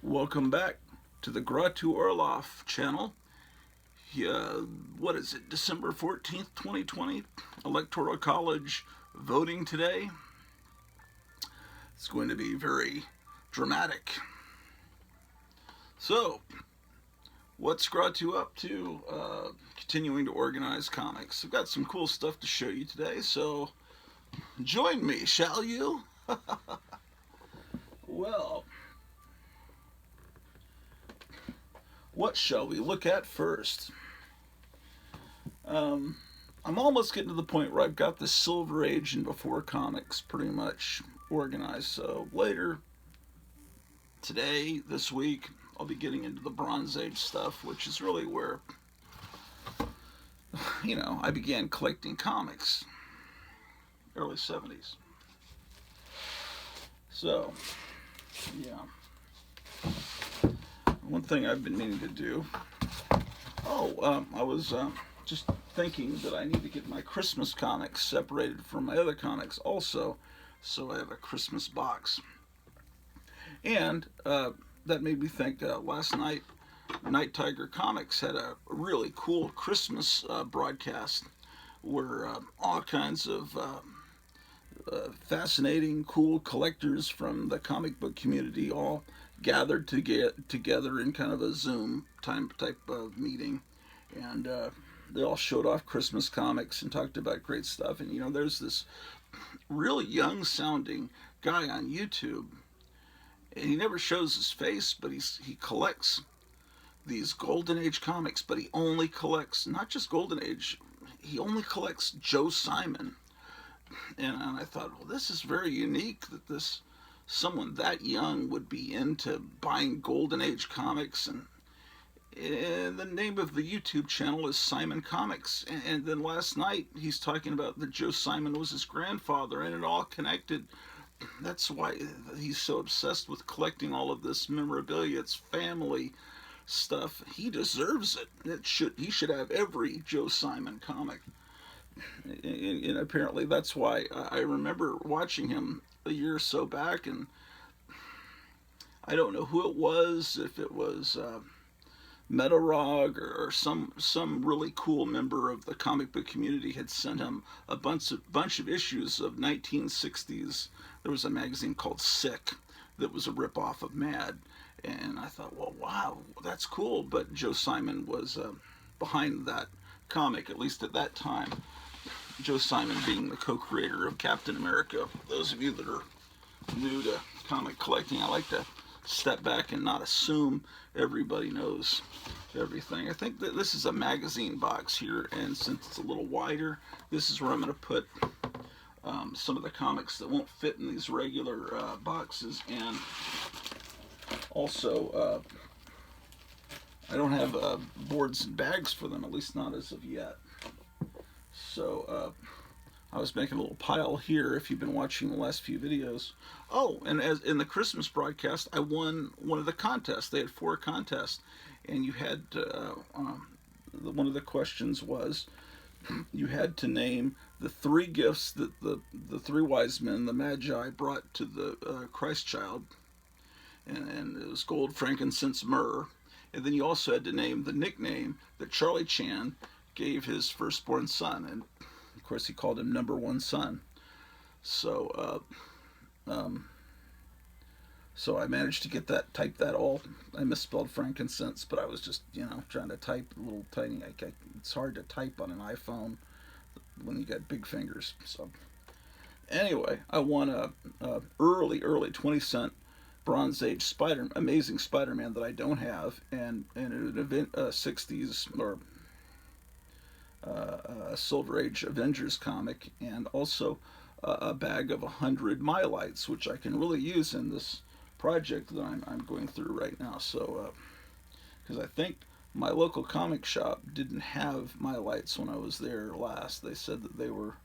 Welcome back to the Grottu Orloff channel. What is it, December 14th, 2020? Electoral College voting today. It's going to be very dramatic. So, what's Grottu up to? Continuing to organize comics. I've got some cool stuff to show you today, so join me, shall you? Well, what shall we look at first? I'm almost getting to the point where I've got the Silver Age and before comics pretty much organized. So later today, this week, I'll be getting into the Bronze Age stuff, which is really where, I began collecting comics, early 70s. So, yeah. One thing I've been meaning to do. I was just thinking that I need to get my Christmas comics separated from my other comics also, so I have a Christmas box. And that made me think last night, Night Tiger Comics had a really cool Christmas broadcast where all kinds of fascinating, cool collectors from the comic book community all gathered to get together in kind of a Zoom type of meeting, and they all showed off Christmas comics and talked about great stuff. And there's this really young sounding guy on YouTube, and he never shows his face, but he collects these Golden Age comics, but he only collects not just Golden Age, he only collects Joe Simon. And I thought, well, this is very unique that this someone that young would be into buying Golden Age comics. And the name of the YouTube channel is Simon Comics. And then last night he's talking about that Joe Simon was his grandfather, and it all connected. That's why he's so obsessed with collecting all of this memorabilia. It's family stuff. He deserves it. He should have every Joe Simon comic. And apparently that's why I remember watching him a year or so back, and I don't know who it was, if it was Metarog or some really cool member of the comic book community had sent him a bunch of issues of 1960s. There was a magazine called Sick that was a ripoff of Mad, and I thought, well, wow, that's cool. But Joe Simon was behind that comic, at least at that time. Joe Simon being the co-creator of Captain America. Those of you that are new to comic collecting, I like to step back and not assume everybody knows everything. I think that this is a magazine box here, and since it's a little wider, this is where I'm going to put some of the comics that won't fit in these regular boxes. And also, I don't have boards and bags for them, at least not as of yet. So I was making a little pile here if you've been watching the last few videos. Oh, and as in the Christmas broadcast, I won one of the contests. They had 4 contests, and you had to, one of the questions was you had to name the 3 gifts that the 3 wise men, the Magi, brought to the Christ child, and it was gold, frankincense, myrrh. And then you also had to name the nickname that Charlie Chan gave his firstborn son, and of course he called him number 1 son. So so I managed to get that, type that all. I misspelled frankincense, but I was just trying to type a little tiny. It's hard to type on an iPhone when you got big fingers. So anyway, I won a early 20-cent Bronze Age Amazing Spider-Man that I don't have, and an event 60s or Silver Age Avengers comic, and also a bag of 100 Mylites, which I can really use in this project that I'm going through right now. So, because I think my local comic shop didn't have Mylites when I was there last. They said that they were,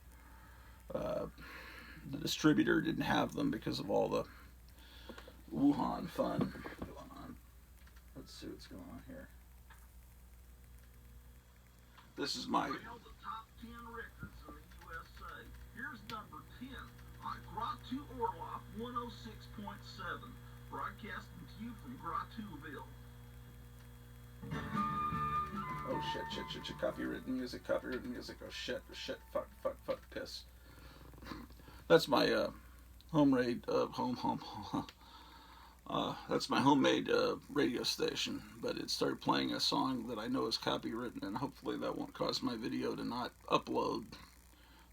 the distributor didn't have them because of all the Wuhan fun going on. Let's see what's going on here. This is my top 10 records in the USA. Here's number 10 on Grottu Orloff 106.7, broadcasting to you from Grottuville. Oh shit, copywritten music, oh shit, fuck, piss. That's my that's my homemade radio station, but it started playing a song that I know is copywritten, and hopefully that won't cause my video to not upload.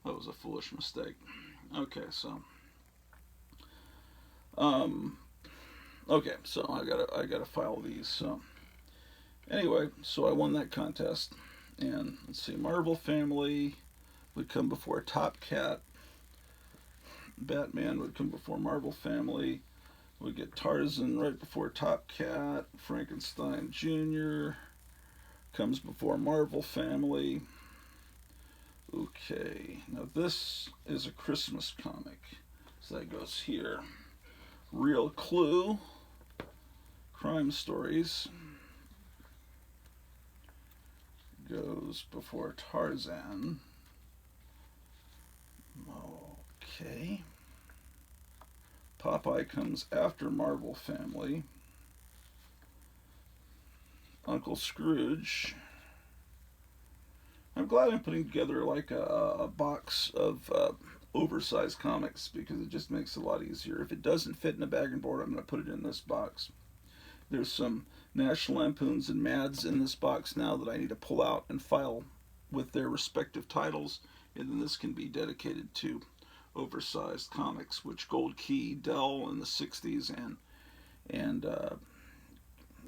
That was a foolish mistake. Okay, so okay, so I gotta file these. So anyway, so I won that contest, and let's see, Marvel Family would come before Top Cat. Batman would come before Marvel Family. We get Tarzan right before Top Cat. Frankenstein Jr. comes before Marvel Family. Okay, now this is a Christmas comic. So that goes here. Real Clue. Crime Stories. Goes before Tarzan. Okay. Popeye comes after Marvel Family. Uncle Scrooge. I'm glad I'm putting together like a box of oversized comics, because it just makes it a lot easier. If it doesn't fit in a bag and board, I'm going to put it in this box. There's some National Lampoons and Mads in this box now that I need to pull out and file with their respective titles, and then this can be dedicated to oversized comics, which Gold Key, Dell in the 60s, and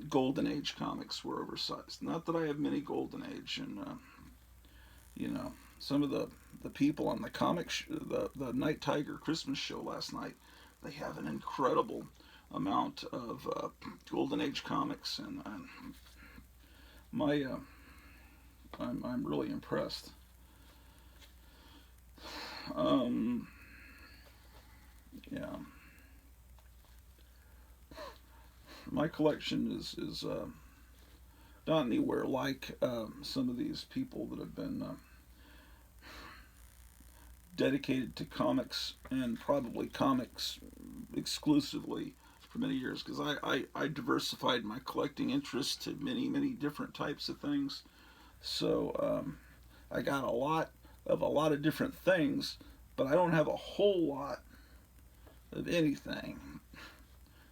Golden Age comics were oversized. Not that I have many Golden Age, and you know, some of the people on the the Night Tiger Christmas show last night, they have an incredible amount of Golden Age comics, and I'm really impressed. Yeah, my collection is not anywhere like some of these people that have been dedicated to comics, and probably comics exclusively, for many years, because I diversified my collecting interests to many different types of things. So I got a lot of different things, but I don't have a whole lot of anything.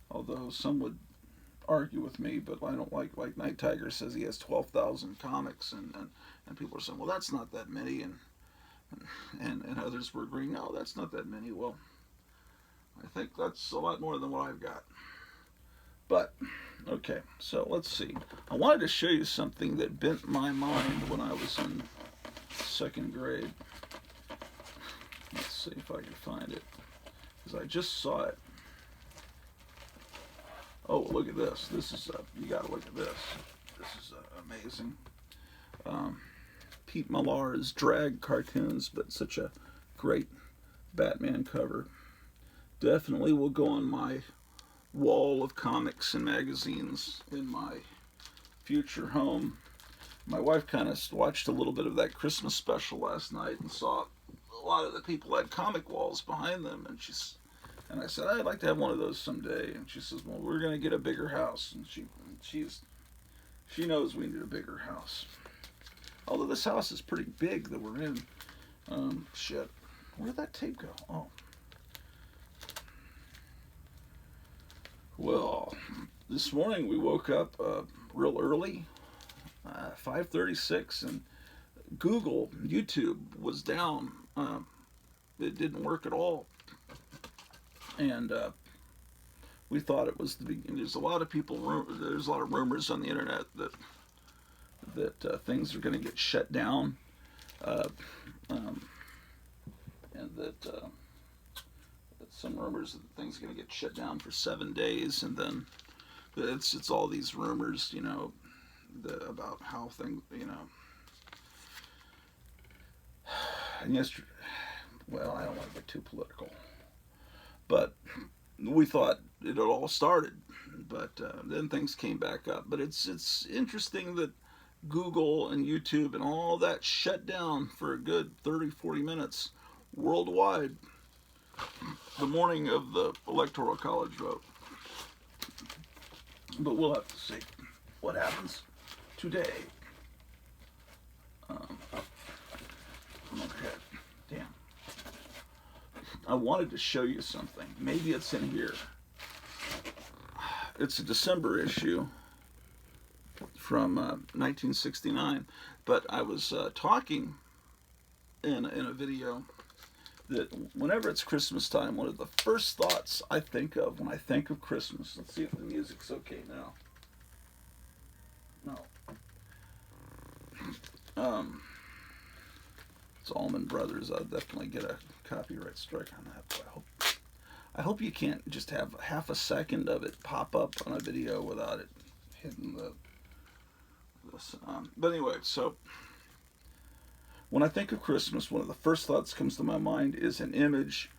Although some would argue with me, but I don't like Night Tiger says he has 12,000 comics, and people are saying, well, that's not that many, and others were agreeing, no, that's not that many. Well, I think that's a lot more than what I've got. But okay, so let's see. I wanted to show you something that bent my mind when I was in second grade. Let's see if I can find it, because I just saw it. Oh, look at this. This is, you gotta look at this. This is amazing. Pete Millar's drag cartoons, but such a great Batman cover. Definitely will go on my wall of comics and magazines in my future home. My wife kind of watched a little bit of that Christmas special last night and saw a lot of the people had comic walls behind them, and I said, I'd like to have one of those someday. And she says, well, we're going to get a bigger house. And she knows we need a bigger house. Although this house is pretty big that we're in. Shit. Where did that tape go? Oh. Well, this morning we woke up real early, 5:36, and YouTube was down. It didn't work at all. And we thought it was the beginning. There's a lot of rumors on the internet that things are going to get shut down, and that some rumors that things are going to get shut down for 7 days, and then it's all these rumors, about how things, And yesterday, well, I don't want to get too political, but we thought it all started, but then things came back up. But it's interesting that Google and YouTube and all that shut down for a good 30-40 minutes worldwide the morning of the Electoral College vote. but we'll have to see what happens today. Okay, damn. I wanted to show you something. Maybe it's in here. It's a December issue from 1969, but I was talking in a video that whenever it's Christmas time, one of the first thoughts I think of when I think of Christmas, let's see if the music's okay now. No. It's Allman Brothers. I'll definitely get a copyright strike on that. But I hope you can't just have half a second of it pop up on a video without it hitting this. But anyway, so when I think of Christmas, one of the first thoughts that comes to my mind is an image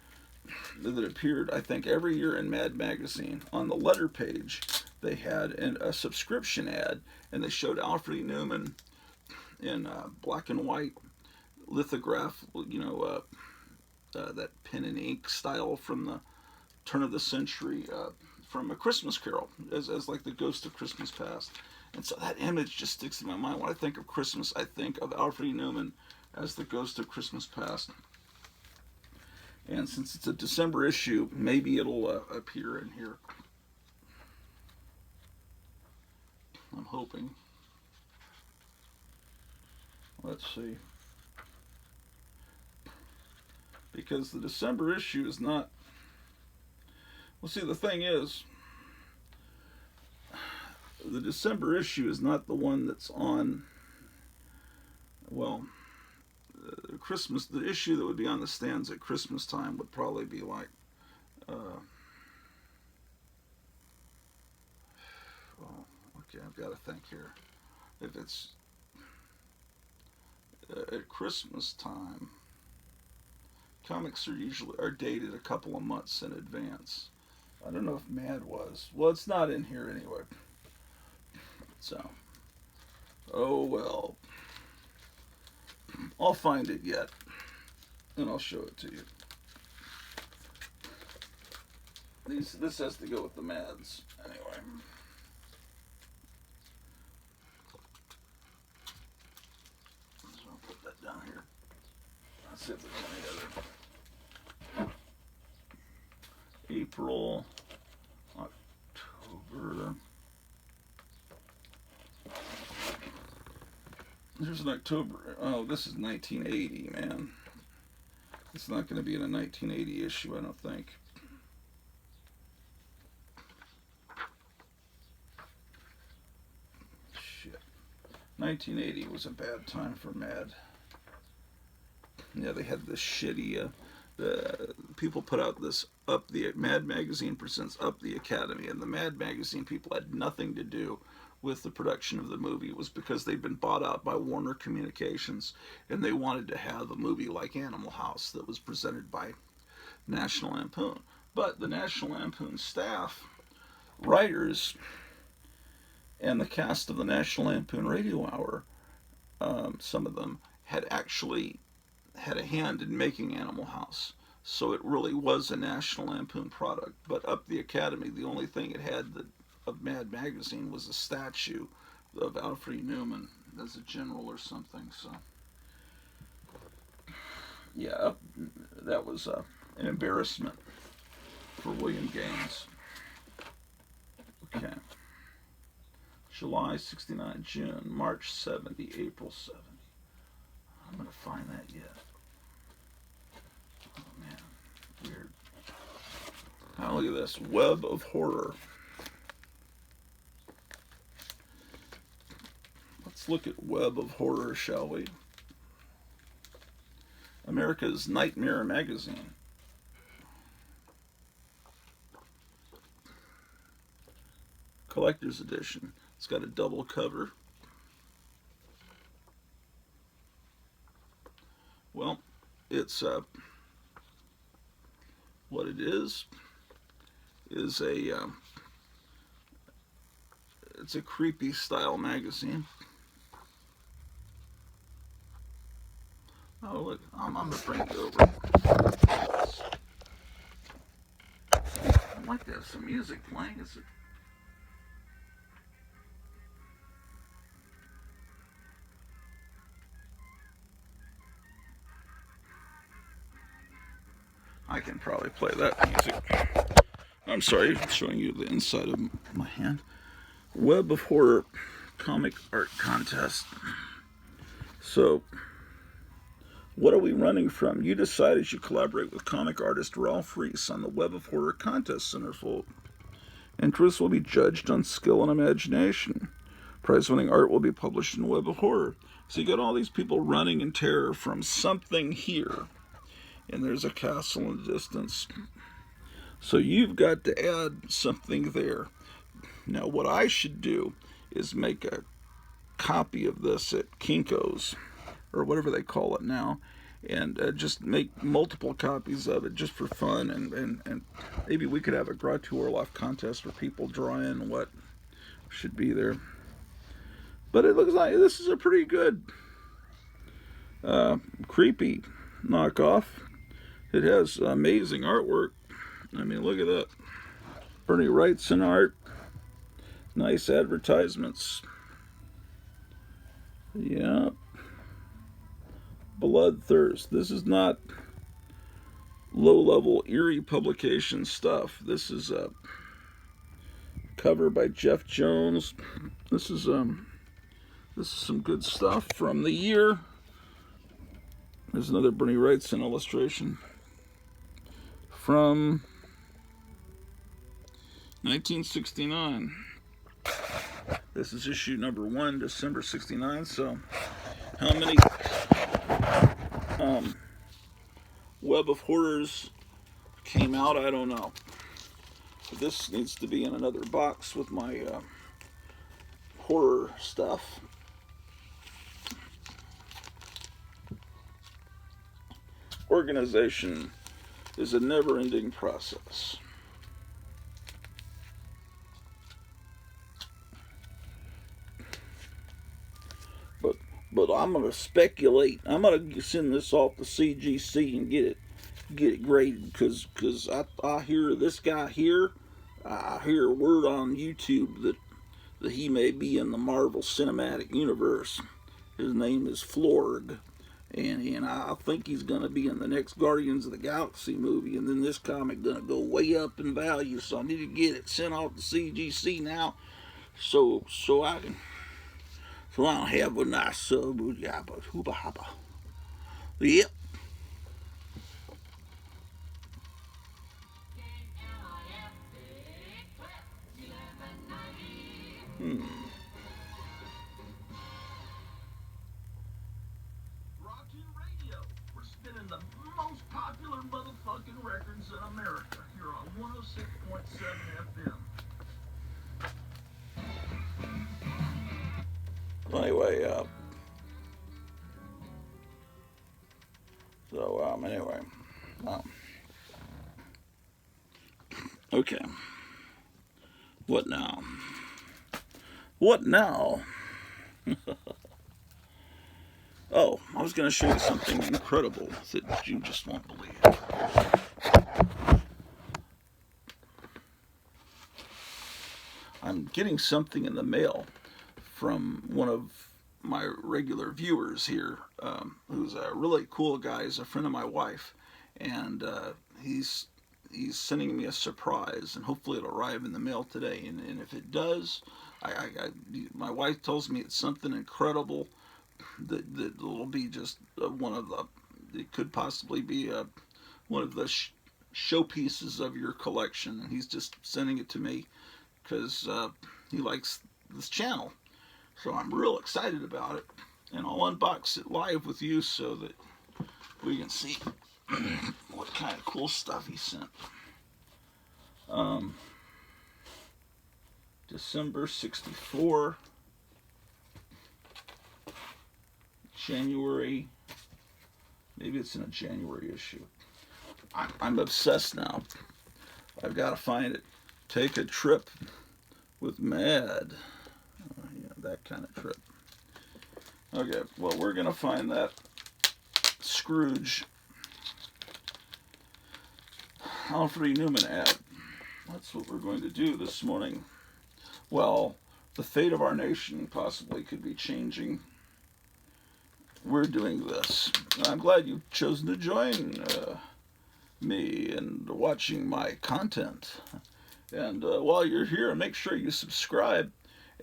that appeared, I think, every year in Mad Magazine. On the letter page, they had a subscription ad, and they showed Alfred E. Newman in black and white lithograph, that pen and ink style from the turn of the century, from A Christmas Carol, as like the Ghost of Christmas Past. And so that image just sticks in my mind. When I think of Christmas, I think of Alfred E. Newman as the Ghost of Christmas Past. And since it's a December issue, maybe it'll appear in here. I'm hoping. Let's see. Because the December issue is not... Well, see, the thing is, the December issue is not the one that's on... Well, Christmas, the issue that would be on the stands at Christmas time would probably be like... well, okay, I've got to think here. If it's at Christmas time, comics are dated a couple of months in advance. I don't know if Mad was. Well, it's not in here anyway. So, oh well. I'll find it yet, and I'll show it to you. This has to go with the Mads anyway. So I'll put that down here. Let's see if there's any other. April, October. There's an October. Oh, this is 1980, man. It's not going to be in a 1980 issue, I don't think. Shit. 1980 was a bad time for Mad. Yeah, they had this shitty... people put out this Mad Magazine presents Up the Academy, and the Mad Magazine people had nothing to do with the production of the movie. It was because they'd been bought out by Warner Communications, and they wanted to have a movie like Animal House that was presented by National Lampoon. But the National Lampoon staff, writers, and the cast of the National Lampoon Radio Hour, some of them had actually had a hand in making Animal House. So it really was a National Lampoon product. But Up the Academy, the only thing it had of Mad Magazine was a statue of Alfred E. Newman as a general or something. So, yeah, that was an embarrassment for William Gaines. Okay. July 69, June, March 70, April 70. I'm going to find that yet. Oh, man. Weird. Now, look at this. Web of Horror. Let's look at Web of Horror, shall we? America's Nightmare Magazine. Collector's edition. It's got a double cover. Well, it's what it is a it's a creepy style magazine. Oh look, I'm gonna bring it over. I'd like to have some music playing. Is it? I can probably play that music. I'm sorry, I'm showing you the inside of my hand. Web of Horror comic art contest. So, what are we running from? You decide as you collaborate with comic artist Ralph Reese on the Web of Horror contest centerfold. Interests will be judged on skill and imagination. Prize-winning art will be published in Web of Horror. So you got all these people running in terror from something here. And there's a castle in the distance. So you've got to add something there. Now what I should do is make a copy of this at Kinko's, or whatever they call it now, and just make multiple copies of it just for fun, and maybe we could have a Grottu Orloff contest where people draw in what should be there. But it looks like this is a pretty good creepy knockoff. It has amazing artwork. I mean, look at that. Bernie Wrightson art. Nice advertisements. Yeah. Bloodthirst. This is not low-level eerie publication stuff. This is a cover by Jeff Jones. This is some good stuff from the year. There's another Bernie Wrightson illustration from 1969. This is issue number 1, December 69. So, how many Web of Horrors came out? I don't know. But this needs to be in another box with my horror stuff. Organization is a never-ending process. But I'm gonna speculate. I'm gonna send this off to CGC and get it graded, because I hear this guy here. I hear a word on YouTube that he may be in the Marvel Cinematic Universe. His name is Florg. And I think he's going to be in the next Guardians of the Galaxy movie, and then this comic going to go way up in value, so I need to get it sent off to CGC now, so I don't have a nice sub. Yep. The most popular motherfucking records in America here on 106.7 FM. Anyway, okay. What now? What now? Oh, I was going to show you something incredible that you just won't believe. I'm getting something in the mail from one of my regular viewers here, who's a really cool guy. He's a friend of my wife, and he's sending me a surprise, and hopefully it'll arrive in the mail today. And if it does, my wife tells me it's something incredible. That will be just one of the. It could possibly be one of the showpieces of your collection, and he's just sending it to me because he likes this channel. So I'm real excited about it, and I'll unbox it live with you so that we can see what kind of cool stuff he sent. December 64. January, maybe it's in a January issue. I'm obsessed now. I've got to find it. Take a trip with Mad. Yeah, that kind of trip. Okay, well, we're going to find that Scrooge Alfred Newman ad. That's what we're going to do this morning. Well, the fate of our nation possibly could be changing. We're doing this. I'm glad you've chosen to join me and watching my content. And while you're here, make sure you subscribe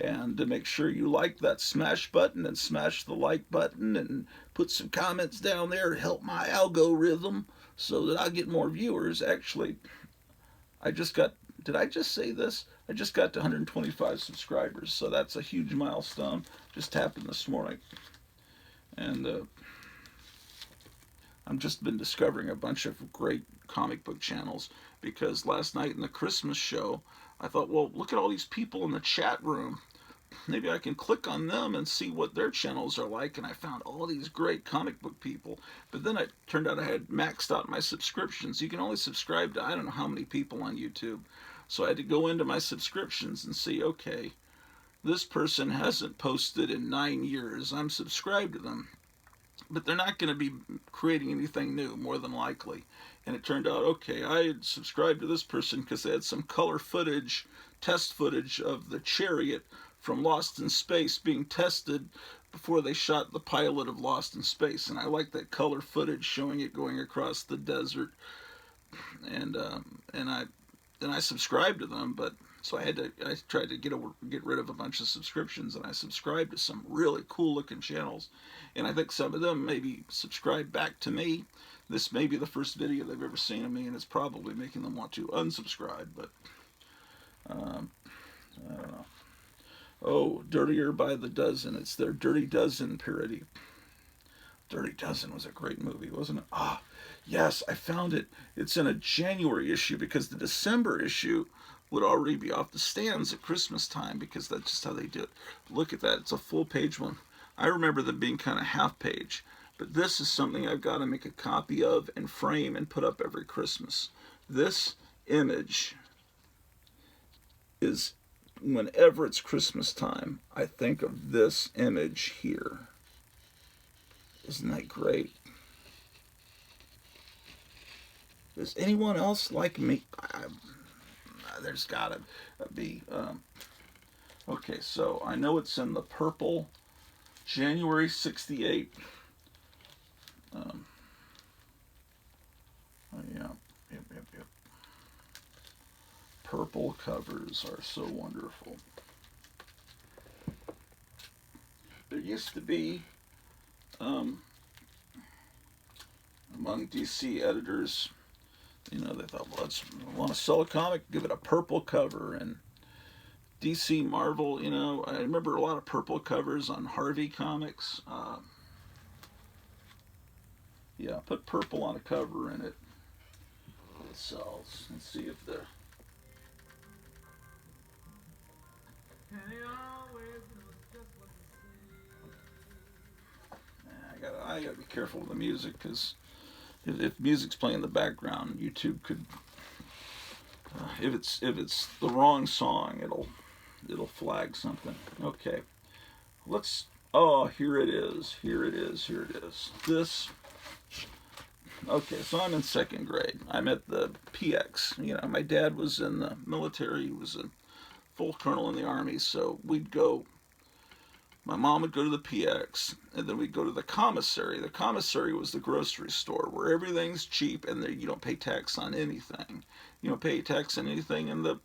and to make sure you like that smash button and smash the like button and put some comments down there to help my algorithm so that I get more viewers. Actually, I just got, did I just say this? I just got to 125 subscribers, so that's a huge milestone. Just happened this morning. And I've just been discovering a bunch of great comic book channels because last night in the Christmas show, I thought, well, look at all these people in the chat room. Maybe I can click on them and see what their channels are like. And I found all these great comic book people. But then it turned out I had maxed out my subscriptions. You can only subscribe to I don't know how many people on YouTube. So I had to go into my subscriptions and see, okay, this person hasn't posted in 9 years. I'm subscribed to them. But they're not going to be creating anything new, more than likely. And it turned out, okay, I had subscribed to this person because they had some color footage, test footage of the chariot from Lost in Space being tested before they shot the pilot of Lost in Space. And I like that color footage showing it going across the desert. And I subscribed to them, but so I tried to get rid of a bunch of subscriptions, and I subscribed to some really cool looking channels, and I think some of them maybe subscribe back to me. This may be the first video they've ever seen of me, and it's probably making them want to unsubscribe. But I don't know. Oh, Dirtier by the Dozen. It's their Dirty Dozen parody. Dirty Dozen was a great movie, wasn't it? Ah, yes, I found it. It's in a January issue because the December issue would already be off the stands at Christmas time because that's just how they do it. Look at that. It's a full page one. I remember them being kind of half page, but this is something I've got to make a copy of and frame and put up every Christmas. This image is, whenever it's Christmas time, I think of this image here. Isn't that great? Does anyone else like me? There's gotta be. Okay, so I know it's in the purple, January '68. Oh yeah, yep. Purple covers are so wonderful. There used to be, among DC editors, you know, they thought, well, let's want to sell a comic, give it a purple cover. And DC Marvel, you know, I remember a lot of purple covers on Harvey comics. Yeah, put purple on a cover and it sells. Let's see if the. I gotta be careful with the music because if music's playing in the background, YouTube could. If it's the wrong song, it'll flag something. Okay, let's. Oh, here it is. This. Okay, so I'm in second grade. I'm at the PX. You know, my dad was in the military. He was a full colonel in the army, so we'd go. My mom would go to the PX, and then we'd go to the commissary. The commissary was the grocery store where everything's cheap, and you don't pay tax on anything. You don't pay tax on anything in the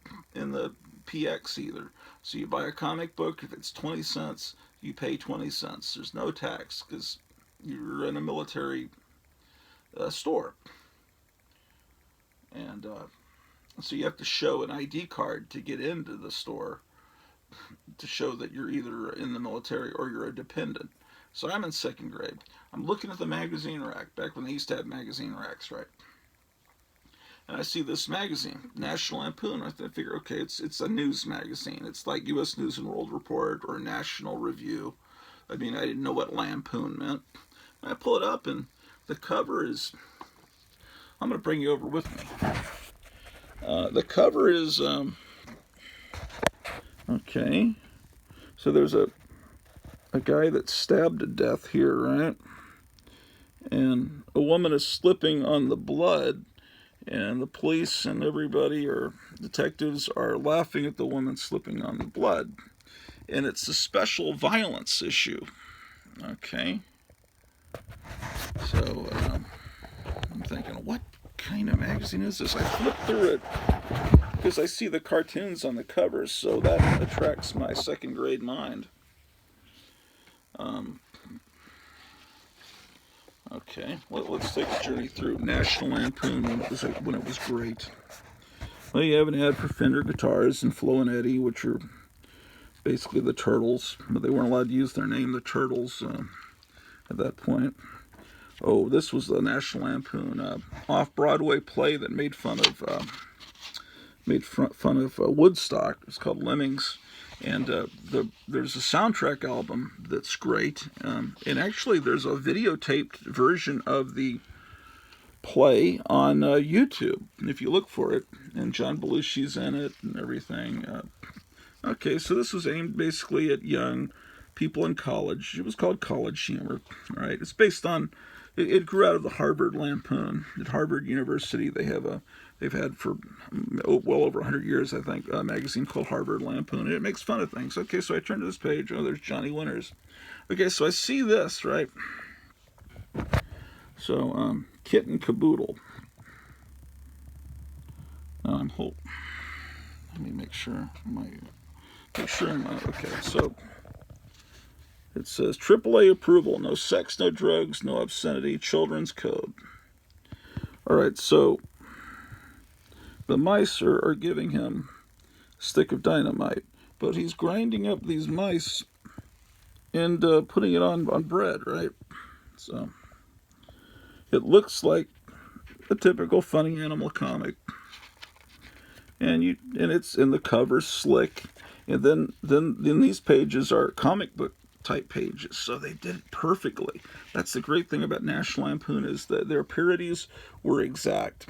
PX either. So you buy a comic book, if it's 20 cents, you pay 20 cents. There's no tax because you're in a military store. And so you have to show an ID card to get into the store to show that you're either in the military or you're a dependent. So I'm in second grade. I'm looking at the magazine rack, back when they used to have magazine racks, right? And I see this magazine, National Lampoon. I figure, okay, it's a news magazine. It's like U.S. News and World Report or National Review. I mean, I didn't know what Lampoon meant. And I pull it up, and the cover is. I'm going to bring you over with me. The cover is. Okay. So there's a guy that's stabbed to death here, right? And a woman is slipping on the blood. And the police and everybody, or detectives, are laughing at the woman slipping on the blood. And it's a special violence issue. Okay. So I'm thinking, what kind of magazine is this? I flipped through it because I see the cartoons on the covers, so that attracts my second grade mind. Okay, let's take a journey through National Lampoon when it was great. Well, you have an ad for Fender guitars and Flo and Eddie, which are basically the Turtles, but they weren't allowed to use their name, the Turtles, at that point. Oh, this was the National Lampoon off-Broadway play that made fun of Woodstock. It's called Lemmings, and there's a soundtrack album that's great. And actually, there's a videotaped version of the play on YouTube if you look for it, and John Belushi's in it and everything. Okay, so this was aimed basically at young people in college. It was called College Humor, right? It's based on. It grew out of the Harvard Lampoon. At Harvard University, they've had for well over 100 years, I think, a magazine called Harvard Lampoon, and it makes fun of things. Okay, so I turn to this page. Oh, there's Johnny Winters. Okay, so I see this, right? So, Kit and Caboodle. Now I'm hope. Let me make sure okay, so it says AAA approval, no sex, no drugs, no obscenity, children's code. All right, so the mice are giving him a stick of dynamite, but he's grinding up these mice and putting it on bread, right? So it looks like a typical funny animal comic, and it's in the cover slick, and then these pages are comic book type pages, so they did it perfectly. That's the great thing about National Lampoon, is that their parodies were exact.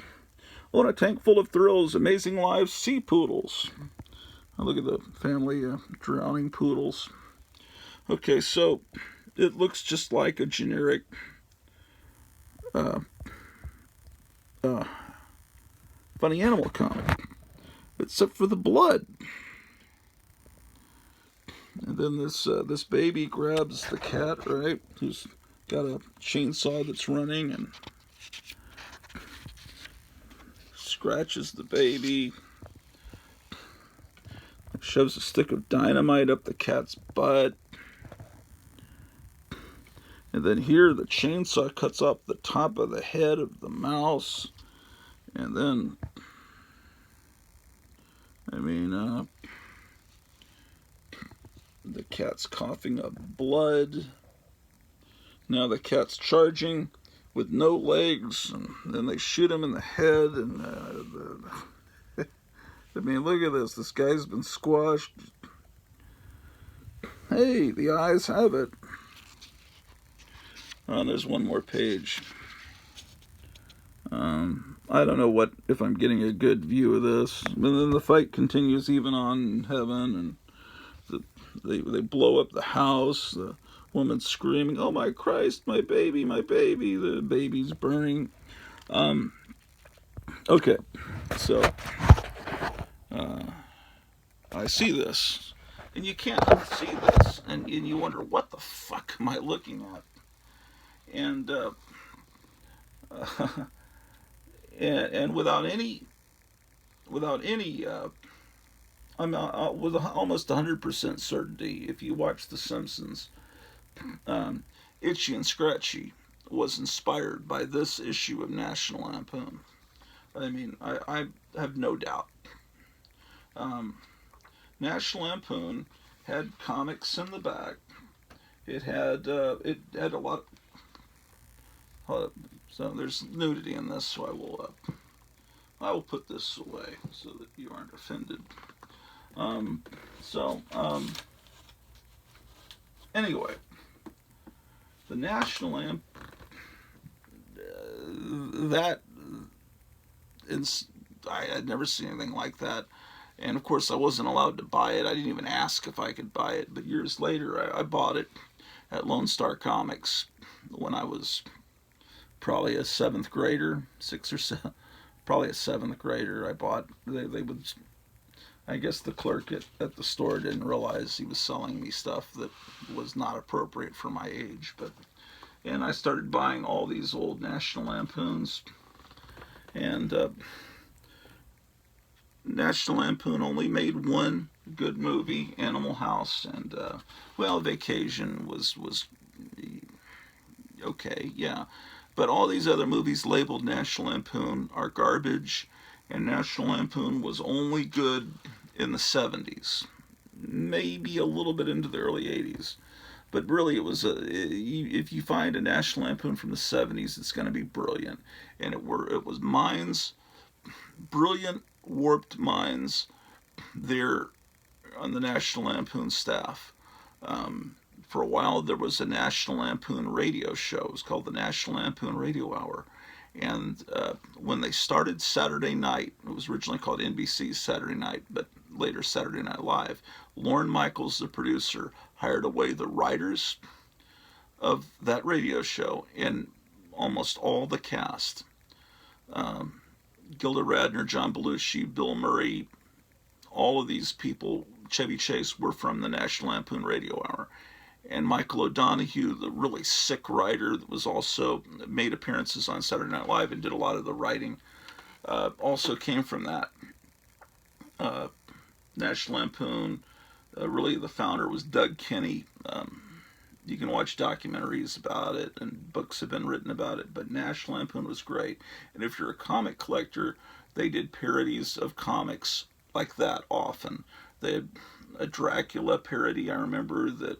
On a tank full of thrills, amazing lives, sea poodles. Oh, look at the family drowning poodles. Okay, so it looks just like a generic funny animal comic, except for the blood. And then this baby grabs the cat, right? Who's got a chainsaw that's running and scratches the baby. Shoves a stick of dynamite up the cat's butt. And then here the chainsaw cuts off the top of the head of the mouse. And then, the cat's coughing up blood. Now the cat's charging with no legs, and then they shoot him in the head. And look at this. This guy's been squashed. Hey, the eyes have it. Oh, there's one more page. I don't know if I'm getting a good view of this. And then the fight continues even on in heaven, and they blow up the house. The woman's screaming, "Oh my Christ, my baby, my baby!" The baby's burning. Okay, so I see this, and you can't unsee this, and you wonder, what the fuck am I looking at? And and without any with almost 100% certainty, if you watch The Simpsons, Itchy and Scratchy was inspired by this issue of National Lampoon. I have no doubt. National Lampoon had comics in the back. It had a lot. So there's nudity in this, so I will put this away so that you aren't offended. Anyway, the National Lamp, I had never seen anything like that. And of course, I wasn't allowed to buy it. I didn't even ask if I could buy it. But years later, I bought it at Lone Star Comics when I was probably a seventh grader, probably a seventh grader. They would, I guess the clerk at the store didn't realize he was selling me stuff that was not appropriate for my age. And I started buying all these old National Lampoons. And National Lampoon only made one good movie, Animal House, and well, Vacation was okay, yeah. But all these other movies labeled National Lampoon are garbage, and National Lampoon was only good in the 70s, maybe a little bit into the early 80s. But really, it was if you find a National Lampoon from the 70s, it's going to be brilliant. And it was minds, brilliant, warped minds there on the National Lampoon staff. For a while, there was a National Lampoon radio show. It was called the National Lampoon Radio Hour. And when they started Saturday night, it was originally called NBC's Saturday Night, but later Saturday Night Live. Lorne Michaels, the producer, hired away the writers of that radio show and almost all the cast. Gilda Radner, John Belushi, Bill Murray, all of these people, Chevy Chase, were from the National Lampoon Radio Hour. And Michael O'Donoghue, the really sick writer that was also made appearances on Saturday Night Live and did a lot of the writing, also came from that. National Lampoon, really the founder was Doug Kenny. You can watch documentaries about it and books have been written about it, but National Lampoon was great. And if you're a comic collector, they did parodies of comics like that often. They had a Dracula parody. I remember that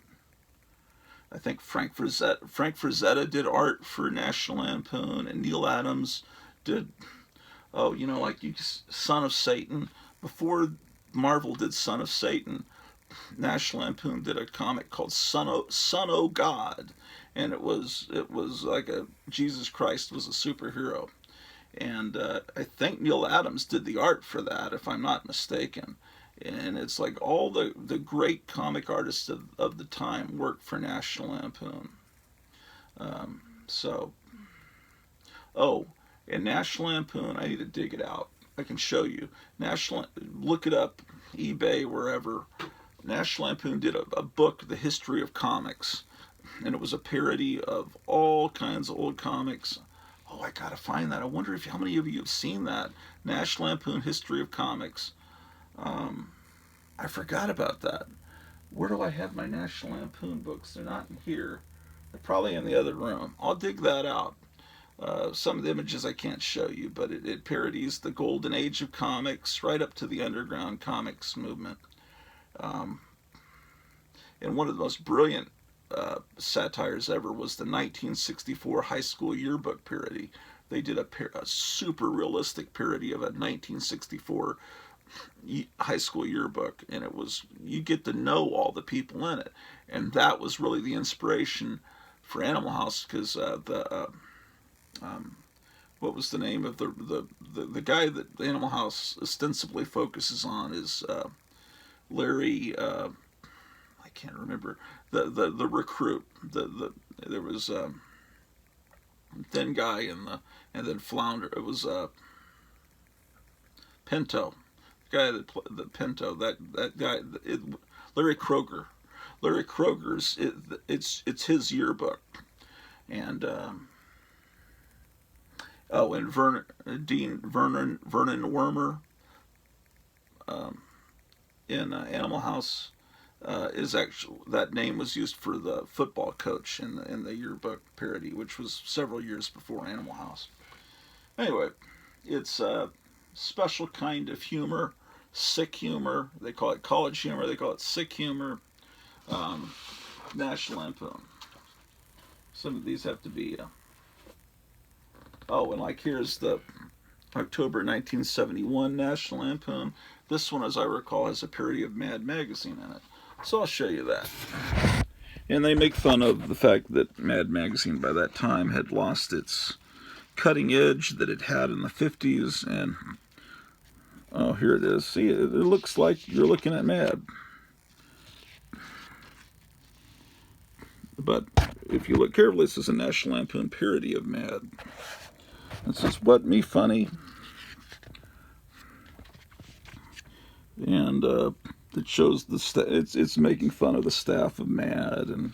I think Frank Frazetta did art for National Lampoon, and Neil Adams did, like Son of Satan. Before Marvel did Son of Satan, National Lampoon did a comic called Son O' God, and it was like Jesus Christ was a superhero, and I think Neil Adams did the art for that, if I'm not mistaken. And it's like all the great comic artists of the time worked for National Lampoon. So, and National Lampoon, I need to dig it out. I can show you. Look it up, eBay, wherever. National Lampoon did a book, The History of Comics, and it was a parody of all kinds of old comics. Oh, I gotta find that. I wonder how many of you have seen that. National Lampoon History of Comics. I forgot about that. Where do I have my National Lampoon books? They're not in here. They're probably in the other room. I'll dig that out. Some of the images I can't show you, but it parodies the golden age of comics right up to the underground comics movement. And one of the most brilliant satires ever was the 1964 high school yearbook parody. They did a super realistic parody of a 1964 high school yearbook, and it was, you get to know all the people in it, and that was really the inspiration for Animal House, because what was the name of the guy that the Animal House ostensibly focuses on is Larry. I can't remember the recruit. There was thin guy and then Flounder. It was Pinto. The guy the Pinto. That guy. Larry Kroger. Larry Kroger's. It's his yearbook, and and Vernon Wormer in Animal House is actually, that name was used for the football coach in the yearbook parody, which was several years before Animal House. Anyway, it's a special kind of humor, sick humor. They call it college humor. They call it sick humor. National Lampoon. Some of these have to be. And like here's the October 1971 National Lampoon. This one, as I recall, has a parody of Mad Magazine in it. So I'll show you that. And they make fun of the fact that Mad Magazine by that time had lost its cutting edge that it had in the 50s. And, here it is. See, it looks like you're looking at Mad. But if you look carefully, this is a National Lampoon parody of Mad. It says, "What, me funny?" And it shows it's making fun of the staff of Mad and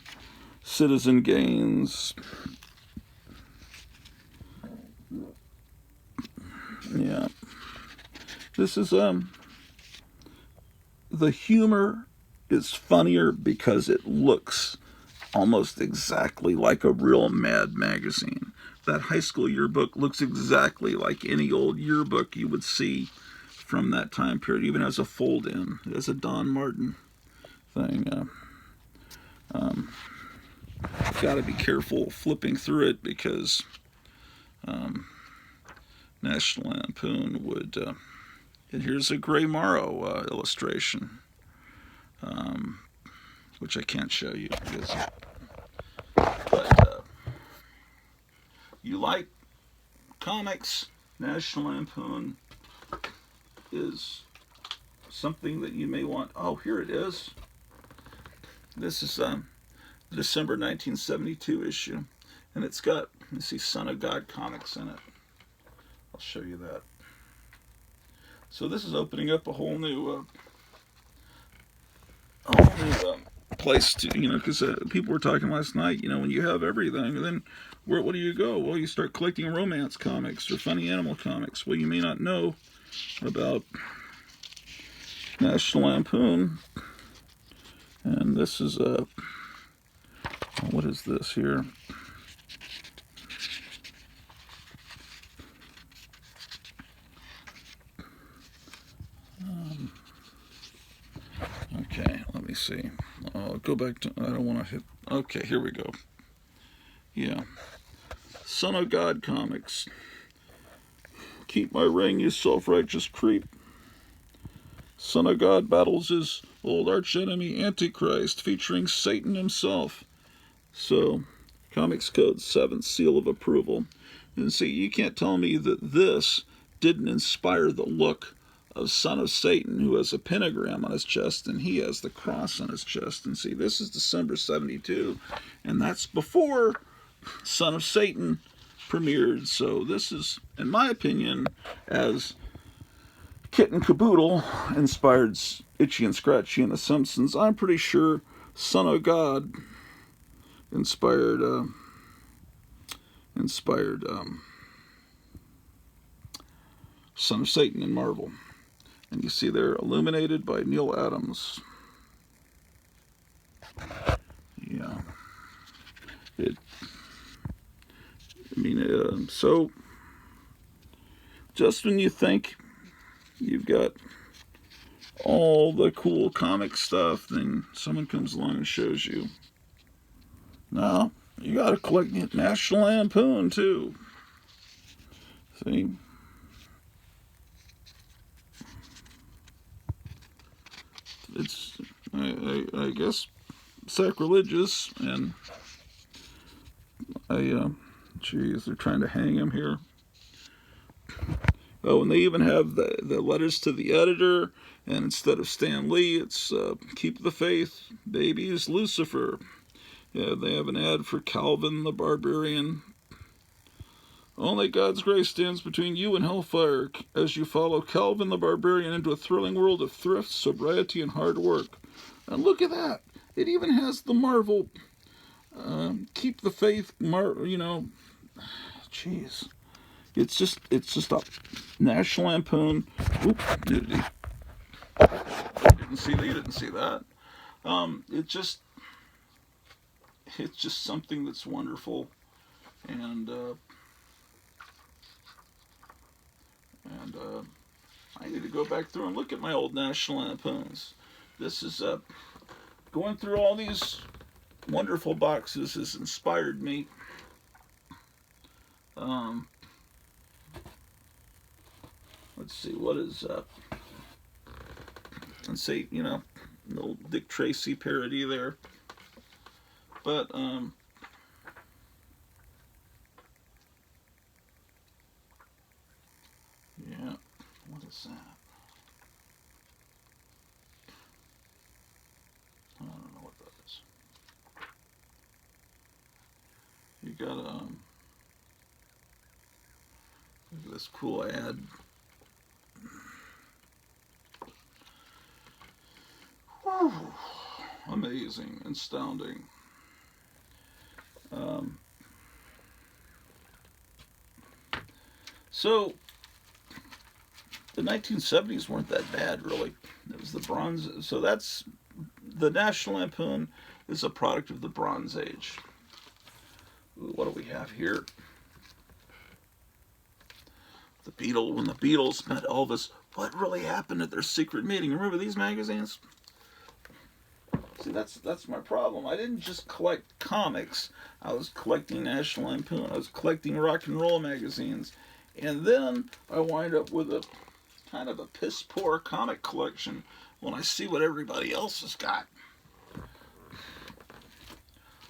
Citizen Gaines. Yeah. This is the humor is funnier because it looks almost exactly like a real Mad magazine. That high school yearbook looks exactly like any old yearbook you would see from that time period, even as a fold-in, as a Don Martin thing. Got to be careful flipping through it because National Lampoon would. And here's a Gray Morrow illustration, which I can't show you. But you like comics, National Lampoon is something that you may want. Oh, here it is. This is the December 1972 issue, and it's got, let's see, Son of God comics in it. I'll show you that. So this is opening up a whole new place to, because people were talking last night, when you have everything, then what do you go? Well, you start collecting romance comics or funny animal comics. Well, you may not know about National Lampoon. And this is what is this here? Okay, let me see. I'll go back to, I don't want to hit, okay, here we go. Yeah. Son of God comics. Keep my ring, you self-righteous creep. Son of God battles his old archenemy Antichrist, featuring Satan himself. So, Comics Code 7, seal of approval. And see, you can't tell me that this didn't inspire the look of Son of Satan, who has a pentagram on his chest, and he has the cross on his chest. And see, this is December 72, and that's before Son of Satan premiered. So this is, in my opinion, as Kit and Caboodle inspired Itchy and Scratchy and the Simpsons, I'm pretty sure Son of God inspired Son of Satan in Marvel. And you see they're illuminated by Neil Adams. Yeah. So just when you think you've got all the cool comic stuff, then someone comes along and shows you, no, you got to collect National Lampoon too. See? It's, I guess, sacrilegious, and geez, they're trying to hang him here. Oh, and they even have the letters to the editor, and instead of Stan Lee, it's keep the faith, babies, Lucifer. Yeah, they have an ad for Calvin the Barbarian. Only God's grace stands between you and hellfire as you follow Calvin the Barbarian into a thrilling world of thrift, sobriety, and hard work. And look at that. It even has the Marvel keep the faith, jeez. It's just a National Lampoon. Oop, nudity. You didn't see that. It's just something that's wonderful, and I need to go back through and look at my old National Lampoons. This is going through all these wonderful boxes has inspired me. Let's see, what is let's see, little Dick Tracy parody there. But yeah, what is that? I don't know what that is. You got look at this cool ad. Whew. Amazing, astounding. So the 1970s weren't that bad, really. It was the Bronze. So that's the National Lampoon is a product of the Bronze Age. Ooh, what do we have here? When the Beatles met Elvis, what really happened at their secret meeting? Remember these magazines? See, that's my problem. I didn't just collect comics. I was collecting National Lampoon. I was collecting rock and roll magazines. And then I wind up with a kind of a piss poor comic collection when I see what everybody else has got.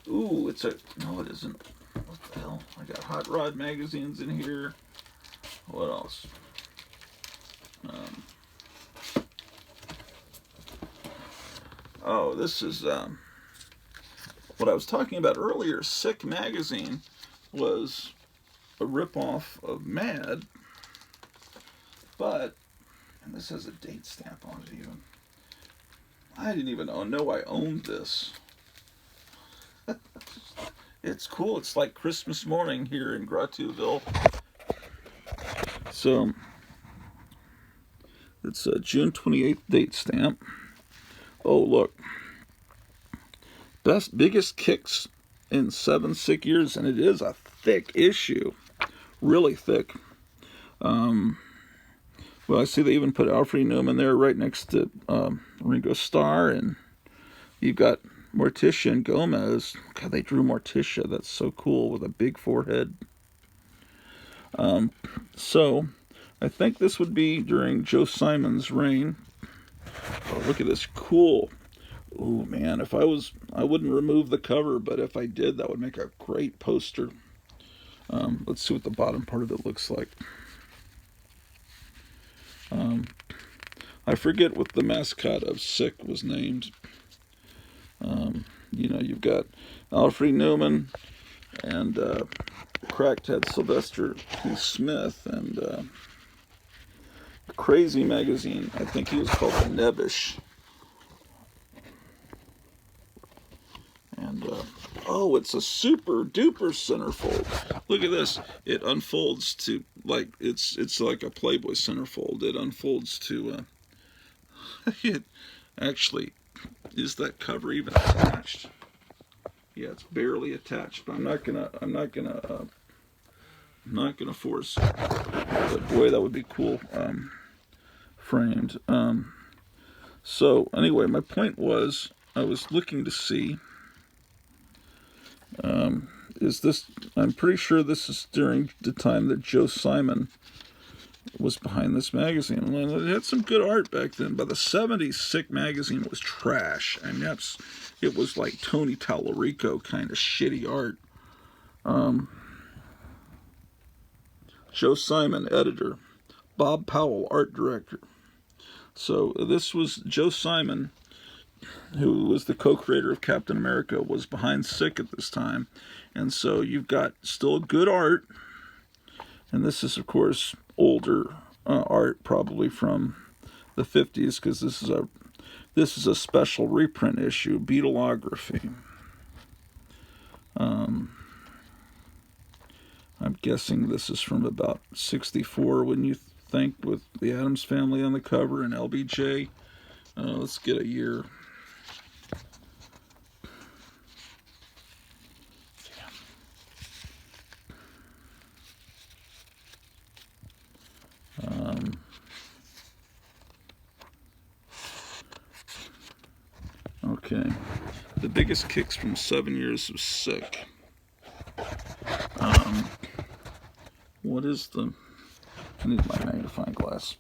Ooh, it's a... No, it isn't. What the hell? I got Hot Rod magazines in here. What else? Oh, this is what I was talking about earlier. Sick magazine was a ripoff of Mad, but, and this has a date stamp on it even. I didn't even know I owned this. It's cool. It's like Christmas morning here in Grottuville. So, it's a June 28th date stamp. Oh, look. Biggest kicks in 7 sick years, and it is a thick issue. Really thick. Well, I see they even put Alfred Newman there right next to Ringo Starr, and you've got Morticia and Gomez. God, they drew Morticia. That's so cool with a big forehead. So, I think this would be during Joe Simon's reign. Oh, look at this. Cool. Oh, man. I wouldn't remove the cover, but if I did, that would make a great poster. Let's see what the bottom part of it looks like. I forget what the mascot of Sick was named. You've got Alfred Newman and cracked head Sylvester P. Smith and Crazy Magazine. I think he was called the Nebbish. And oh, it's a super duper centerfold. Look at this. It unfolds to like it's like a Playboy centerfold. It unfolds to it actually is that cover even attached? Yeah, it's barely attached, but I'm not gonna force it. But boy, that would be cool framed. So anyway, my point was I was looking to see is this, I'm pretty sure this is during the time that Joe Simon was behind this magazine. And it had some good art back then. By the 70s, Sick magazine was trash. I mean, it was like Tony Tallarico kind of shitty art. Joe Simon, editor. Bob Powell, art director. So this was Joe Simon, who was the co-creator of Captain America, was behind Sick at this time. And so you've got still good art. And this is, of course, older art, probably from the 50s, because this is a special reprint issue, Beatlography. I'm guessing this is from about 64, wouldn't you think, with the Addams Family on the cover and LBJ. Let's get a year. Okay, the biggest kicks from 7 years of Sick. What is the... I need my magnifying glass.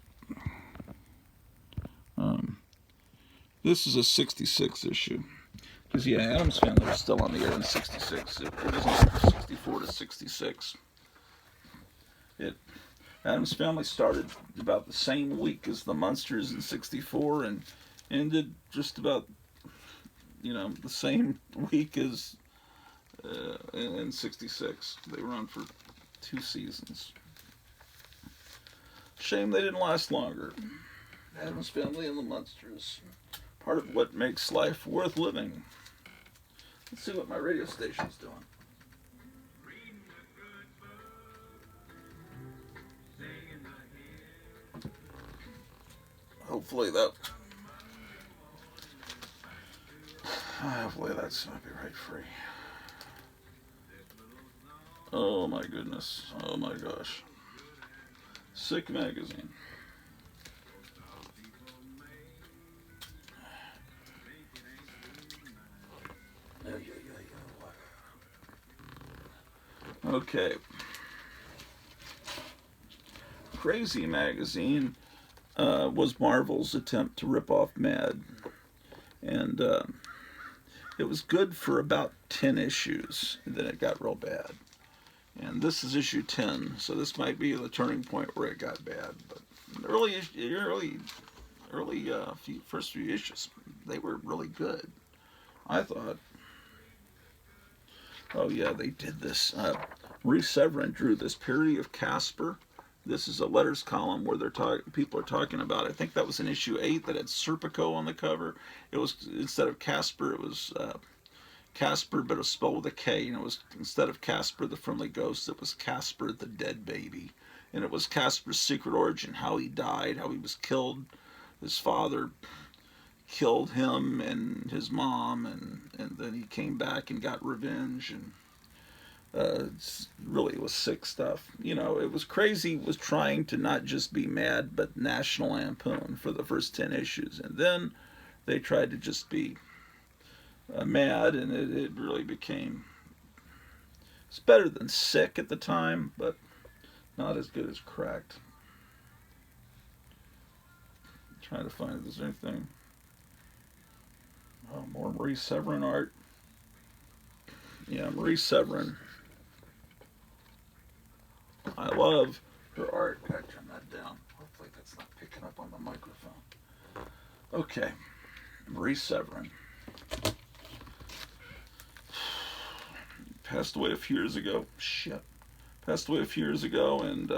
This is a 66 issue. Because, yeah, Addams Family was still on the air in 66. It was on from 64 to 66. Addams Family started about the same week as the Munsters in 64 and ended just about, the same week as in 66. They were on for 2 seasons. Shame they didn't last longer. Addams Family and the Munsters. Part of what makes life worth living. Let's see what my radio station's doing. Hopefully that's copyright free. Oh my goodness. Oh my gosh. Sick magazine. Okay. Crazy magazine was Marvel's attempt to rip off Mad. And it was good for about 10 issues, and then it got real bad. And this is issue 10, so this might be the turning point where it got bad. But first few issues, they were really good, I thought. Oh yeah, they did this. Marie Severin drew this parody of Casper. This is a letters column where people are talking about. I think that was in issue 8 that had Serpico on the cover. It was instead of Casper, it was Casper, but it was spelled with a K. And it was instead of Casper the Friendly Ghost, it was Casper the Dead Baby. And it was Casper's secret origin, how he died, how he was killed. His father killed him and his mom, and then he came back and got revenge. And it was sick stuff. You know, it was crazy. It was trying to not just be Mad, but National Lampoon for the first 10 issues. And then they tried to just be Mad, and it really became. It's better than Sick at the time, but not as good as Cracked. I'm trying to find if there's anything. Oh, more Marie Severin art. Yeah, Marie Severin. I love her art. I turn that down. Hopefully that's not picking up on the microphone. Okay, Marie Severin. Passed away a few years ago. Passed away a few years ago, and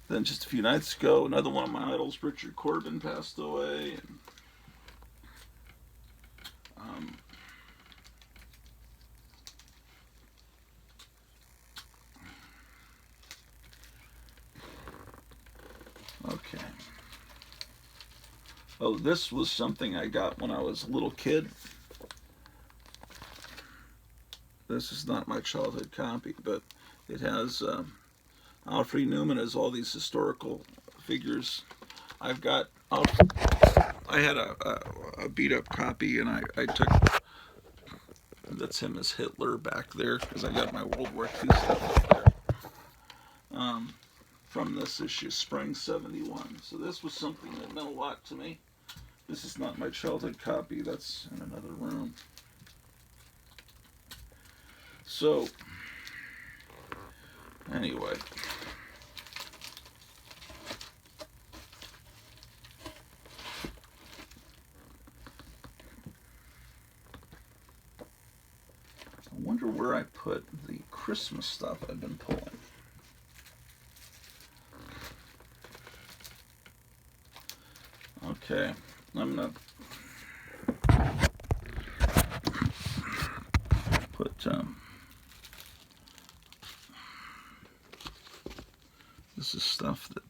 then just a few nights ago, another one of my idols, Richard Corbin, passed away. And, okay. Oh, this was something I got when I was a little kid. This is not my childhood copy, but it has Alfred Newman as all these historical figures. I had a beat up copy, and I took, that's him as Hitler back there, because I got my World War II stuff up there. From this issue, Spring '71. So this was something that meant a lot to me. This is not my childhood copy, that's in another room. So, anyway. I wonder where I put the Christmas stuff I've been pulling. Okay, I'm gonna put this is stuff that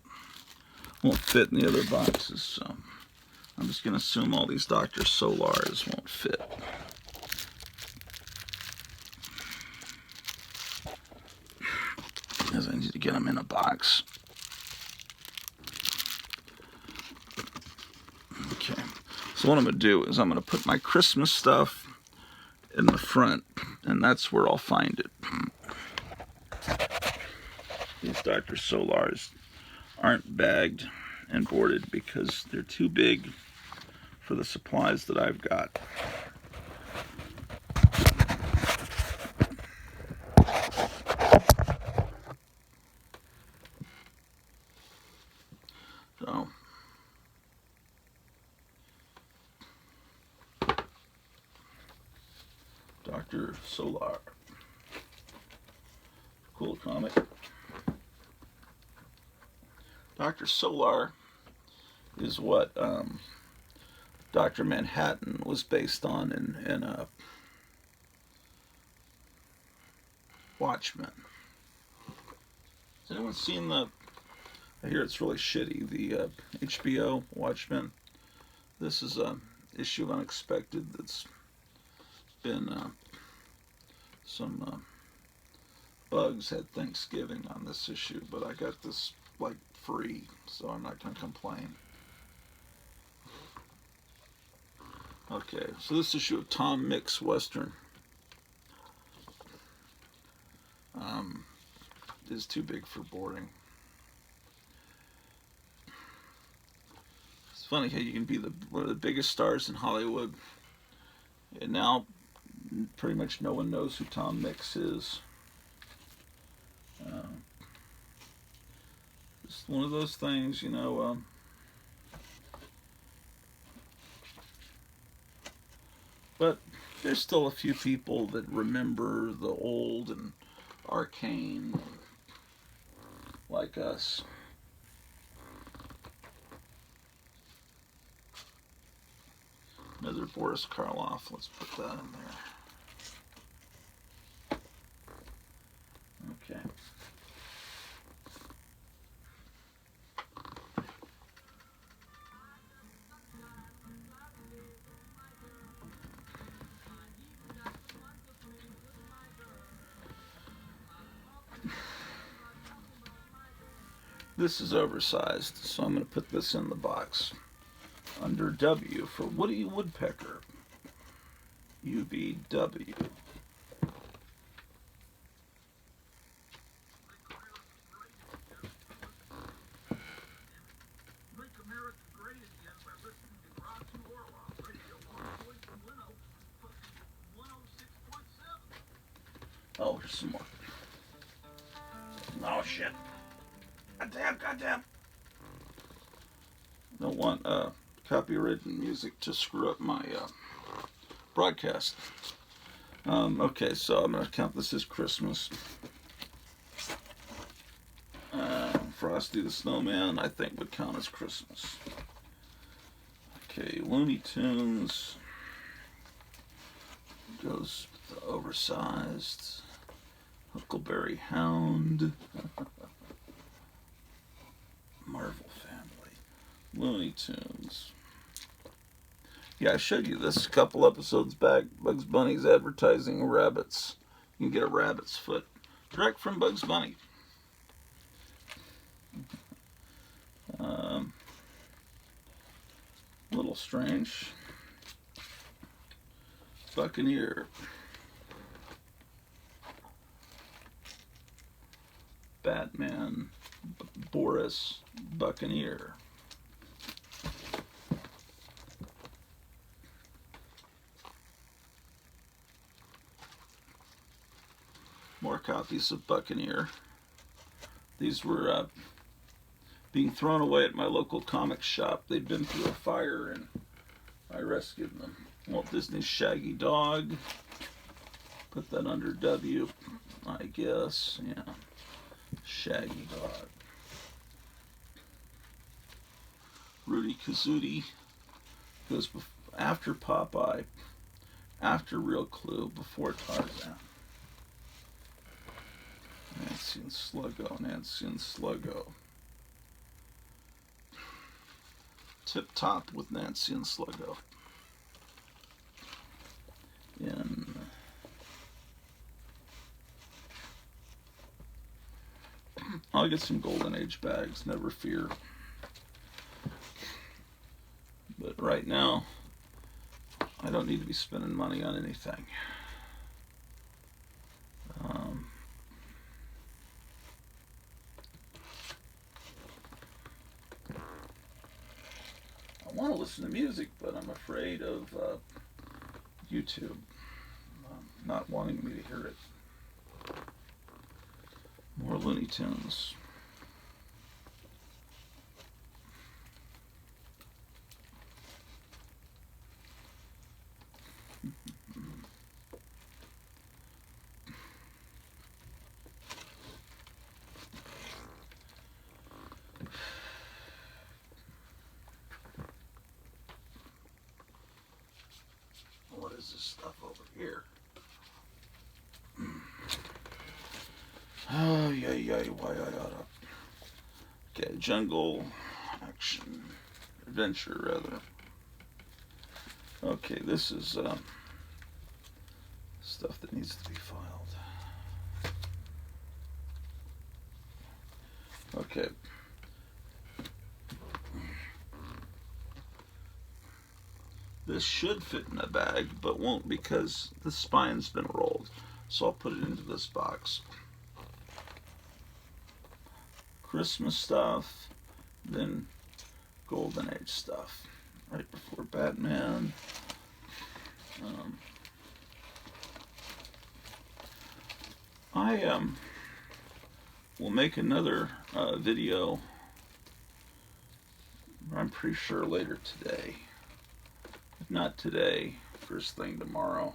won't fit in the other boxes, so I'm just gonna assume all these Dr. Solars won't fit. Because I need to get them in a box. Okay, so what I'm going to do is I'm going to put my Christmas stuff in the front, and that's where I'll find it. These Dr. Solars aren't bagged and boarded because they're too big for the supplies that I've got. So, Dr. Solar. Cool comic. Dr. Solar is what Dr. Manhattan was based on in Watchmen. Has anyone seen the I hear it's really shitty. The HBO Watchmen. This is a issue of Unexpected that's been some bugs had Thanksgiving on this issue, but I got this like free, so I'm not gonna complain. Okay, so this issue of Tom Mix Western is too big for boarding. It's funny how you can be one of the biggest stars in Hollywood, and now pretty much no one knows who Tom Mix is. Just one of those things, you know. But there's still a few people that remember the old and arcane like us. Another Boris Karloff. Let's put that in there. Okay. This is oversized, so I'm going to put this in the box under W for Woody Woodpecker. UVW. Make America great again by listening to Grottu Orloff radio on Voice from Leno, 106.7. Oh, here's some more. Oh, shit. Goddamn. Don't want copyrighted music to screw up my broadcast. Okay, so I'm going to count this as Christmas. Frosty the Snowman, I think, would count as Christmas. Okay, Looney Tunes goes with the oversized. Huckleberry Hound. Marvel Family. Looney Tunes. Yeah, I showed you this a couple episodes back. Bugs Bunny's advertising rabbits. You can get a rabbit's foot direct from Bugs Bunny. Little strange. Buccaneer. Batman. Boris Buccaneer. More copies of Buccaneer. These were being thrown away at my local comic shop. They'd been through a fire and I rescued them. Walt Disney's Shaggy Dog. Put that under W, I guess. Yeah. Shaggy Dog. Rudy Kazootie goes after Popeye, after Real Clue, before Tarzan. Nancy and Sluggo. Tip Top with Nancy and Sluggo. I'll get some Golden Age bags, never fear. But right now, I don't need to be spending money on anything. I want to listen to music, but I'm afraid of YouTube not wanting me to hear it. More Looney Tunes. What is this stuff over here? Oh, why I oughta Okay, jungle action adventure rather. Okay, this is stuff that needs to be filed. Okay. This should fit in a bag, but won't because the spine's been rolled. So I'll put it into this box. Christmas stuff, then Golden Age stuff. Right before Batman. I will make another video, I'm pretty sure later today. If not today, first thing tomorrow.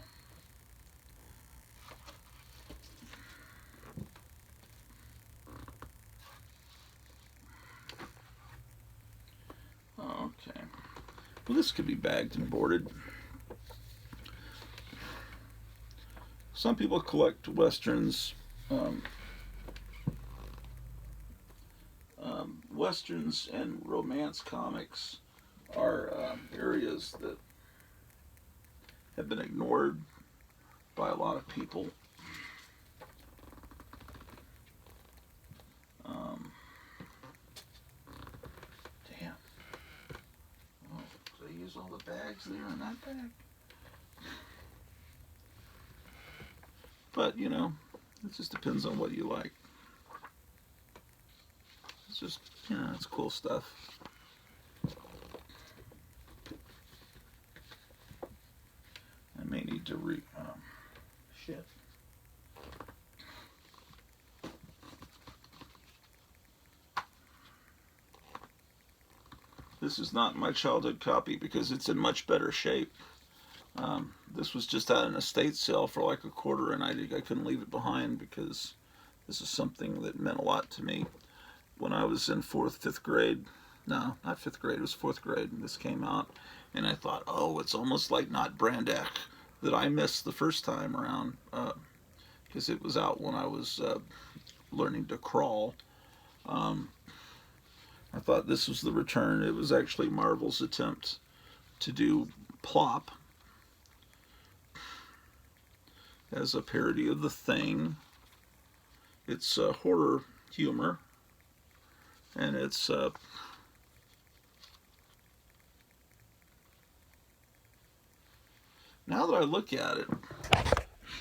Okay. Well, this could be bagged and boarded. Some people collect westerns. Westerns and romance comics are areas that have been ignored by a lot of people. Damn. Oh, did I use all the bags there in that bag? But, you know, it just depends on what you like. It's just, you know, it's cool stuff. I may need to shit. This is not my childhood copy because it's in much better shape. This was just at an estate sale for like a quarter, and I couldn't leave it behind because this is something that meant a lot to me. When I was in fifth grade, no, not fifth grade, it was fourth grade, and this came out, and I thought, oh, it's almost like Not Brand X that I missed the first time around, because it was out when I was learning to crawl. I thought this was the return. It was actually Marvel's attempt to do Plop as a parody of The Thing. It's horror humor, and it's now that I look at it,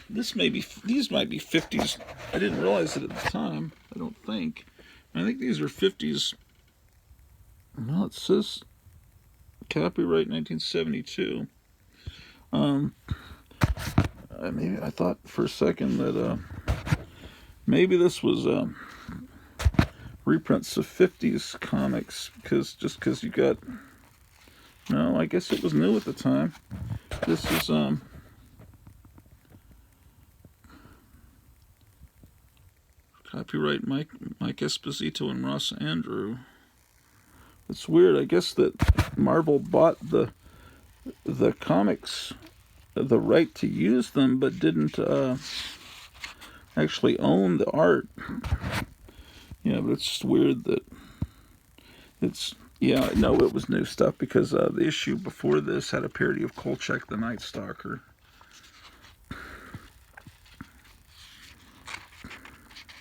these might be 50s. I didn't realize it at the time. I don't think. I think these are 50s. Well, it says copyright 1972. Maybe I thought for a second that maybe this was reprints of 50s comics because you got. No, I guess it was new at the time. This is copyright Mike Esposito and Ross Andrew. It's weird. I guess that Marvel bought the comics, the right to use them, but didn't actually own the art. Yeah, but it's just weird that it's. Yeah, no, it was new stuff because the issue before this had a parody of Kolchak the Night Stalker.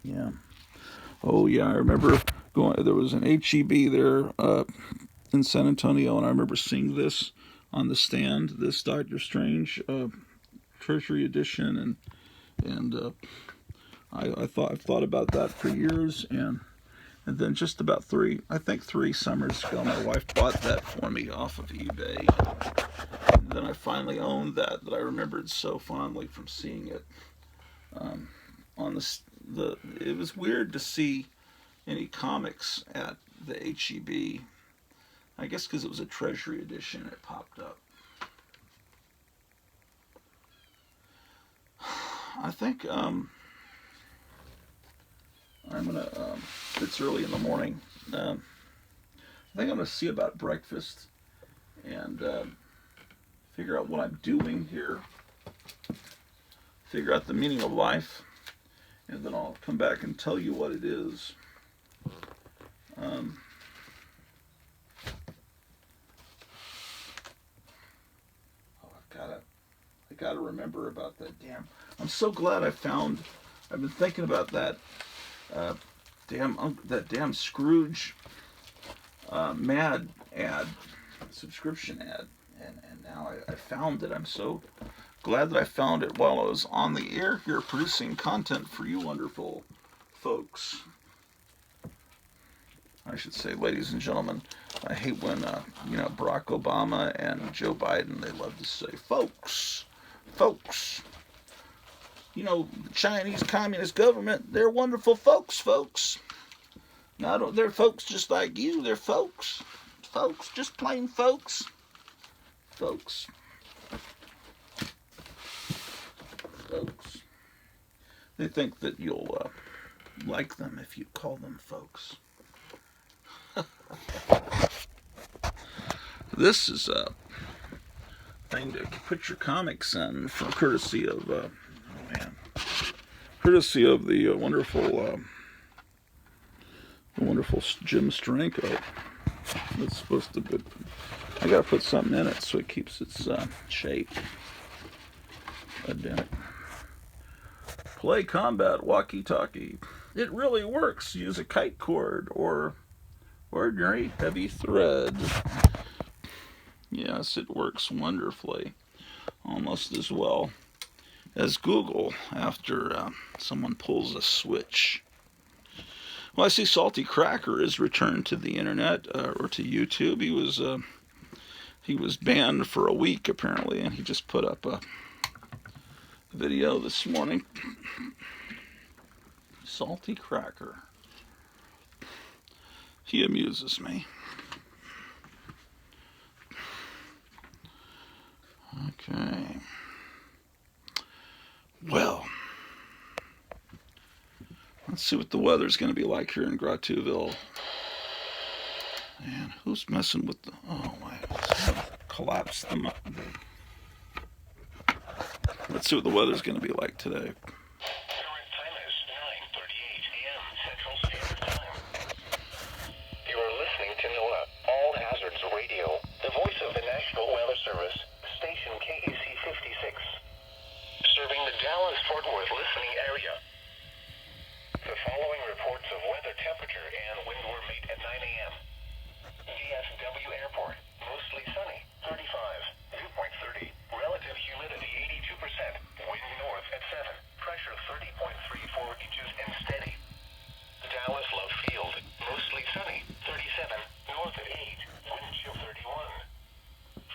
Yeah. Oh, yeah, I remember going. There was an HEB there in San Antonio, and I remember seeing this on the stand. This Doctor Strange Treasury Edition, and I've thought about that for years, and then just about three summers ago, my wife bought that for me off of eBay. And then I finally owned that I remembered so fondly from seeing it on the. It was weird to see any comics at the HEB. I guess because it was a Treasury edition, it popped up. I think I'm gonna. It's early in the morning. I think I'm gonna see about breakfast and figure out what I'm doing here. Figure out the meaning of life, and then I'll come back and tell you what it is. Um, oh, I gotta remember about that damn. I'm so glad I found. I've been thinking about that. Uh, that damn Scrooge Mad ad, subscription ad, and now I found it. I'm so glad that I found it while I was on the air here producing content for you wonderful folks. I should say, ladies and gentlemen. I hate when Barack Obama and Joe Biden, they love to say, folks. The Chinese Communist government, they're wonderful folks. They're folks just like you. They're folks, just plain folks. They think that you'll like them if you call them folks. This is a thing to put your comics in, from courtesy of the wonderful Jim Steranko. It's supposed to be. I gotta put something in it so it keeps its shape. Damn it. Play combat walkie-talkie. It really works. Use a kite cord or ordinary heavy thread. Yes, it works wonderfully. Almost as well as Google after someone pulls a switch. Well, I see Salty Cracker is returned to the internet or to YouTube. He was banned for a week apparently, and he just put up a video this morning. Salty Cracker. He amuses me. Okay. Well, let's see what the weather's going to be like here in Grottuville. Man, who's messing with the... Oh, my... Collapse them up. Let's see what the weather's going to be like today. Current time is 9:38 a.m. Central Standard Time. You are listening to NOAA All Hazards Radio, the voice of the National Weather Service, station KAC 56, serving the Dallas-Fort Worth listening area. The following reports of weather temperature and wind were made at 9 a.m. DFW Airport, mostly sunny, 35, dew point 30, relative humidity 82%, wind north at 7, pressure 30.34 inches and steady. Dallas Love Field, mostly sunny, 37, north at 8, wind chill 31.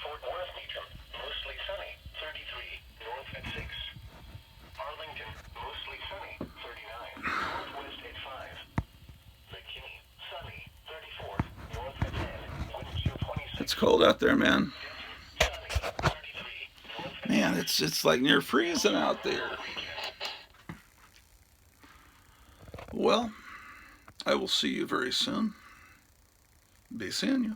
Fort Worth Meacham, mostly sunny, 33, north at 6. Arlington, mostly sunny, 39, northwest at 5. McKinney, sunny, 34, north at 10, wind chill 26. It's cold out there, man. Man, it's like near freezing out there. Well, I will see you very soon. Be seeing you.